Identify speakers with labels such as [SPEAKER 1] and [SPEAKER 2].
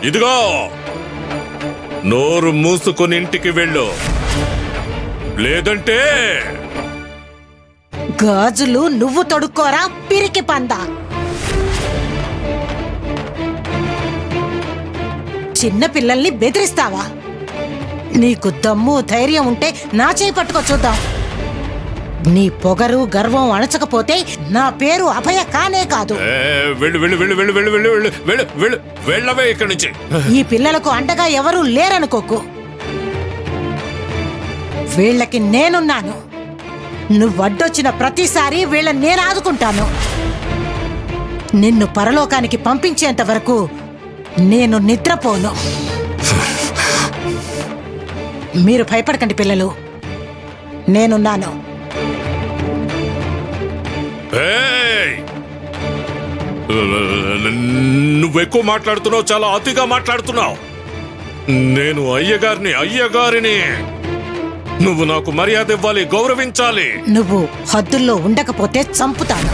[SPEAKER 1] ఇదిగో నోరు మూసుకొని ఇంటికి వెళ్ళు, లేదంటే
[SPEAKER 2] గాజులు నువ్వు తొడుక్కోరా పిరికి పందా. చిన్న పిల్లల్ని బెదిరిస్తావా? నీకు దమ్ము ధైర్యం ఉంటే నా చేయి పట్టుకో చూద్దాం. నీ పొగరు గర్వం అణచకపోతే నా పేరు అభయ కానే కాదు.
[SPEAKER 1] వెళ్ళు వెళ్ళు వెళ్ళు వెళ్ళు వెళ్ళు వెళ్ళు వెళ్ళు వెళ్ళు వెళ్ళు వెళ్ళవే ఇక్కడి నుంచి.
[SPEAKER 2] ఈ పిల్లలకు అండగా ఎవరూ లేరనుకోకు. వీళ్ళకి నేనున్నాను. నువ్వు అడ్డొచ్చిన ప్రతిసారి వీళ్ళని నేను ఆదుకుంటాను. నిన్ను పరలోకానికి పంపించేంత వరకు నేను నిద్రపోను. మీరు భయపడకండి పిల్లలు, నేనున్నాను.
[SPEAKER 1] నువ్వెక్కువ మాట్లాడుతున్నావు, చాలా అతిగా మాట్లాడుతున్నావు. నేను అయ్యగారిని. నువ్వు నాకు మర్యాద ఇవ్వాలి, గౌరవించాలి.
[SPEAKER 2] నువ్వు హద్దుల్లో ఉండకపోతే చంపుతాను.